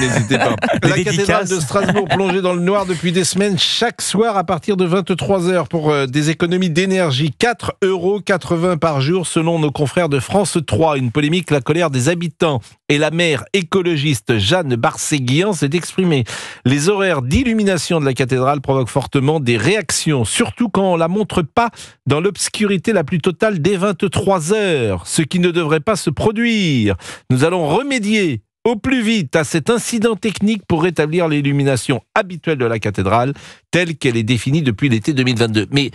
n'hésitez pas. La cathédrale de Strasbourg plongée dans le noir depuis des semaines, chaque soir à partir de 23h pour des économies d'énergie. 4,80 € par jour selon nos confrères de France 3. Une polémique, la colère des habitants. Et la maire écologiste Jeanne Barséguian s'est exprimée. Les horaires d'illumination de la cathédrale provoquent fortement des réactions, surtout quand on la montre pas dans l'obscurité la plus totale dès 23h, ce qui ne devrait pas se produire. Nous allons remédier au plus vite à cet incident technique pour rétablir l'illumination habituelle de la cathédrale telle qu'elle est définie depuis l'été 2022. Mais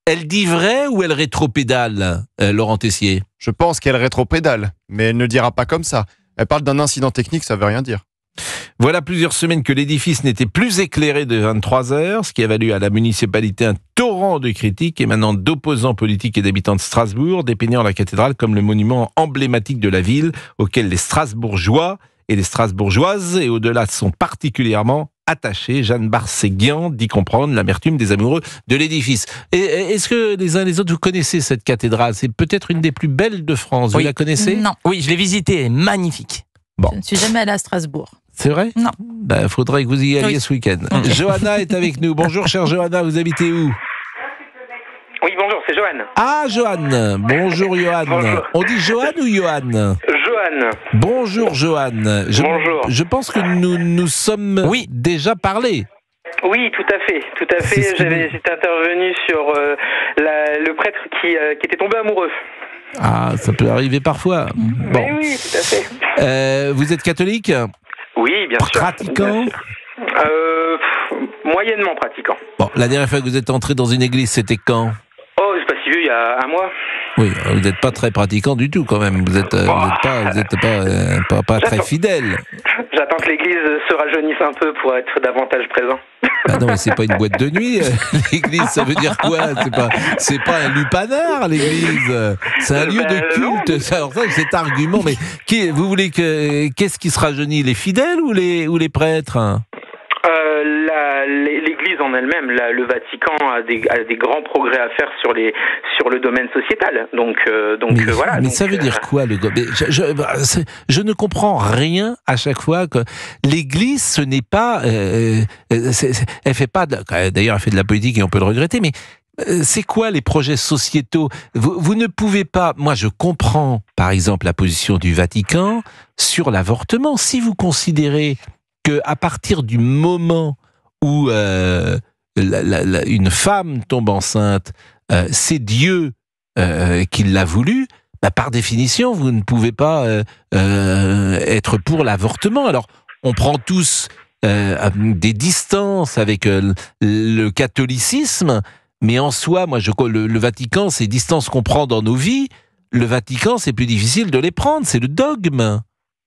elle dit vrai ou elle rétropédale, Laurent Tessier ? Je pense qu'elle rétropédale, mais elle ne le dira pas comme ça. Elle parle d'un incident technique, ça veut rien dire. Voilà plusieurs semaines que l'édifice n'était plus éclairé de 23h, ce qui a valu à la municipalité un torrent de critiques émanant d'opposants politiques et d'habitants de Strasbourg, dépeignant la cathédrale comme le monument emblématique de la ville, auquel les Strasbourgeois et les Strasbourgeoises et au-delà sont particulièrement attachés. Jeanne Barséguian dit comprendre l'amertume des amoureux de l'édifice. Et est-ce que les uns les autres, vous connaissez cette cathédrale ? C'est peut-être une des plus belles de France. Oui. Vous la connaissez ? Non. Oui, je l'ai visitée, elle est magnifique. Bon. Je ne suis jamais allée à Strasbourg. C'est vrai ? Non. Ben, faudrait que vous y alliez ce week-end. Johanna est avec nous. Bonjour, chère Johanna, vous habitez où ? Oui, bonjour, c'est Johan. Ah, Johan. Bonjour, Johan. Bonjour. On dit Johan ou Johan ? Johan. Bonjour, Johan. Bonjour. Je pense que nous sommes déjà parlé. Oui, tout à fait, tout à fait. J'étais intervenu sur le prêtre qui était tombé amoureux. Ah, ça peut arriver parfois. Bon. Mais oui, tout à fait. Vous êtes catholique ? Oui, bien sûr. Pratiquant ? Bien sûr. Moyennement pratiquant. Bon, la dernière fois que vous êtes entré dans une église, c'était quand ? Oh, c'est pas si vieux, il y a un mois. Oui, vous n'êtes pas très pratiquant du tout quand même. Vous êtes pas très fidèle. J'attends que l'église se rajeunisse un peu pour être davantage présent. Ah non, mais c'est pas une boîte de nuit. L'église, ça veut dire quoi ? C'est pas un lupanar, l'église. C'est un lieu de culte. Alors ça, cet argument, mais vous voulez qu'est-ce qui se rajeunit ? Les fidèles ou les prêtres ? L'Église en elle-même, le Vatican a des grands progrès à faire sur le domaine sociétal. Donc voilà. Mais ça veut dire quoi je ne comprends rien à chaque fois que l'Église, ce n'est pas, elle fait pas. D'ailleurs, elle fait de la politique et on peut le regretter, mais. C'est quoi les projets sociétaux ? Vous ne pouvez pas... Moi, je comprends, par exemple, la position du Vatican sur l'avortement. Si vous considérez qu'à partir du moment où une femme tombe enceinte, c'est Dieu qui l'a voulu, par définition, vous ne pouvez pas être pour l'avortement. Alors, on prend tous des distances avec le catholicisme, mais en soi, moi, le Vatican, ces distances qu'on prend dans nos vies, le Vatican, c'est plus difficile de les prendre, c'est le dogme.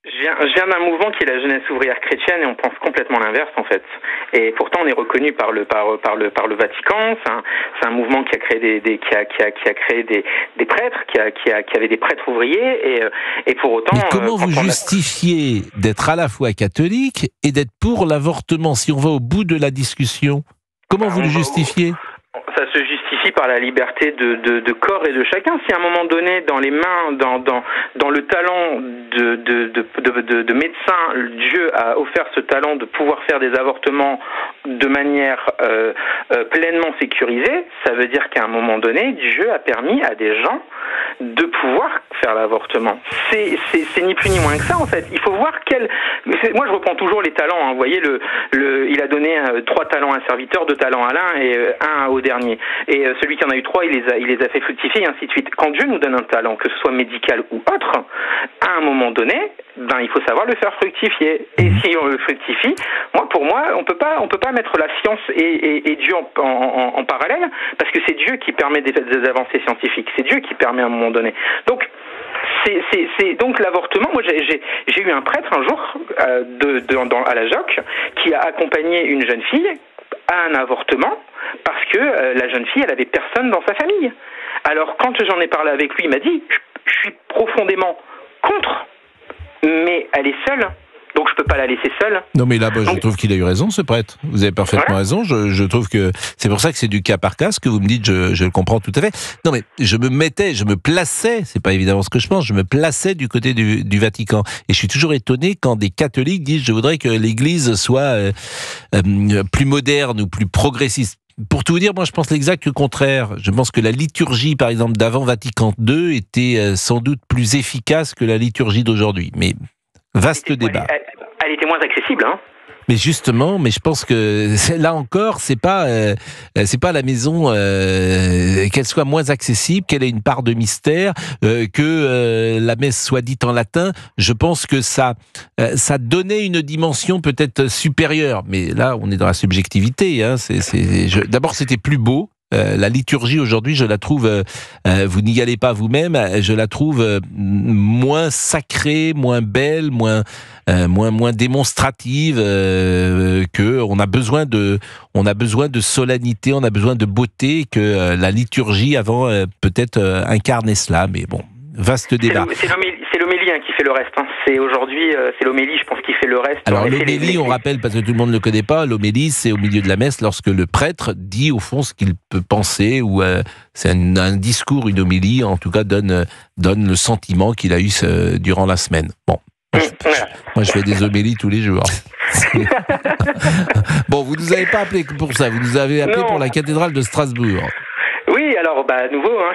Je viens d'un mouvement qui est la jeunesse ouvrière chrétienne et on pense complètement l'inverse en fait. Et pourtant on est reconnu par le Vatican. C'est un mouvement qui a créé des prêtres, qui avait des prêtres ouvriers et pour autant. Mais comment vous justifiez d'être à la fois catholique et d'être pour l'avortement si on va au bout de la discussion ? Comment vous le justifiez ? Ça se justifie par la liberté de corps et de chacun. Si à un moment donné, dans les mains, dans le talent de médecin, Dieu a offert ce talent de pouvoir faire des avortements de manière pleinement sécurisée, ça veut dire qu'à un moment donné, Dieu a permis à des gens de pouvoir faire l'avortement. C'est ni plus ni moins que ça en fait. Il faut voir moi je reprends toujours les talents. Hein. Vous voyez, il a donné 3 talents à un serviteur, 2 talents à l'un et 1 au dernier. Et celui qui en a eu 3, il les a fait fructifier et ainsi de suite. Quand Dieu nous donne un talent, que ce soit médical ou autre, à un moment donné, il faut savoir le faire fructifier. Et si on le fructifie, pour moi, on peut pas mettre la science et Dieu en parallèle, parce que c'est Dieu qui permet des avancées scientifiques. C'est Dieu qui permet à un moment donné. Donc c'est donc l'avortement. Moi, j'ai eu un prêtre un jour à la JOC qui a accompagné une jeune fille à un avortement parce que la jeune fille, elle avait personne dans sa famille. Alors, quand j'en ai parlé avec lui, il m'a dit « Je suis profondément contre, mais elle est seule. Donc je peux pas la laisser seule. Non mais là, je trouve qu'il a eu raison, ce prêtre. Vous avez parfaitement raison. Je trouve que c'est pour ça que c'est du cas par cas. Ce que vous me dites, je le comprends tout à fait. Non mais je me plaçais, c'est pas évidemment ce que je pense, je me plaçais du côté du Vatican. Et je suis toujours étonné quand des catholiques disent je voudrais que l'Église soit plus moderne ou plus progressiste. Pour tout vous dire, moi je pense l'exact contraire. Je pense que la liturgie, par exemple, d'avant Vatican II était sans doute plus efficace que la liturgie d'aujourd'hui. Mais vaste débat. Elle était moins accessible, hein. Mais justement, je pense que là encore, c'est pas la maison qu'elle soit moins accessible, qu'elle ait une part de mystère, que la messe soit dite en latin. Je pense que ça donnait une dimension peut-être supérieure. Mais là, on est dans la subjectivité. Hein. D'abord, c'était plus beau. La liturgie aujourd'hui, je la trouve, vous n'y allez pas vous-même, je la trouve moins sacrée, moins belle, moins démonstrative, que on a besoin de solennité, on a besoin de beauté, que la liturgie avant peut-être incarnait cela, mais bon, vaste débat. C'est l'homélie qui fait le reste. Hein. Aujourd'hui, c'est l'homélie, je pense, qui fait le reste. Alors l'homélie, on rappelle, parce que tout le monde ne le connaît pas, l'homélie, c'est au milieu de la messe, lorsque le prêtre dit au fond ce qu'il peut penser, ou c'est un discours, une homélie, en tout cas donne le sentiment qu'il a eu durant la semaine. Bon, moi je fais des homélies tous les jours. Bon, vous nous avez pas appelé pour ça, vous nous avez appelé pour la cathédrale de Strasbourg. Oui, alors à nouveau, hein,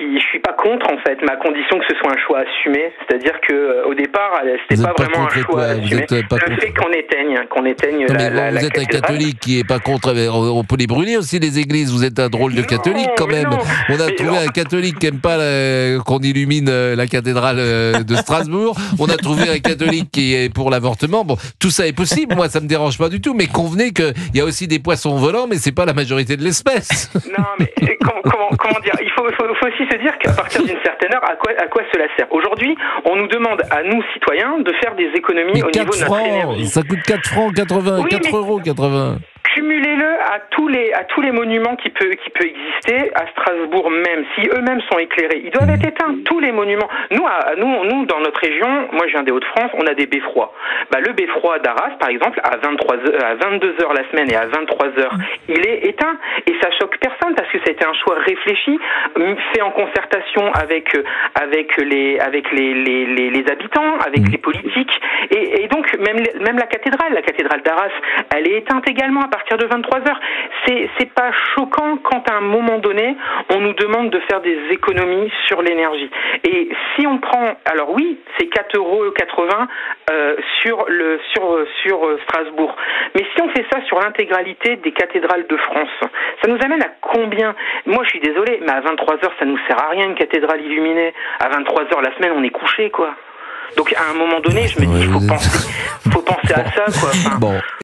je suis pas contre en fait, mais à condition que ce soit un choix assumé. C'est-à-dire que au départ, c'était pas vraiment un choix assumé. Le fait qu'on éteigne la vous êtes cathédrale. Un catholique qui est pas contre. On peut les brûler aussi les églises. Vous êtes un drôle de catholique quand même. On a trouvé un catholique qui aime pas qu'on illumine la cathédrale de Strasbourg. On a trouvé un catholique qui est pour l'avortement. Bon, tout ça est possible. Moi, ça me dérange pas du tout. Mais convenez qu'il y a aussi des poissons volants, mais c'est pas la majorité de l'espèce. Non, mais comment dire? Il faut aussi se dire qu'à partir d'une certaine heure, à quoi cela sert? Aujourd'hui, on nous demande à nous citoyens de faire des économies au niveau de notre énergie. Ça coûte 4 francs 80, oui, 4,80 €. Cumulez-le à tous les monuments qui peut exister à Strasbourg même, si eux-mêmes sont éclairés. Ils doivent être éteints, tous les monuments. Nous dans notre région, moi je viens des Hauts-de-France, on a des beffrois. Le beffroi d'Arras, par exemple, à 22h la semaine et à 23h, il est éteint. Et ça choque personne parce que c'était un choix réfléchi, fait en concertation avec les habitants, avec les politiques. Et donc, même la cathédrale d'Arras, elle est éteinte également à partir de 23h. C'est pas choquant quand à un moment donné, on nous demande de faire des économies sur l'énergie. Et si on prend, alors oui, c'est 4,80 € sur Strasbourg. Mais si on fait ça sur l'intégralité des cathédrales de France, ça nous amène à combien? Moi, je suis désolé, mais à 23h, ça nous sert à rien une cathédrale illuminée. À 23h la semaine, on est couché, quoi. Donc à un moment donné, je me dis, faut penser à ça, quoi. Enfin, bon.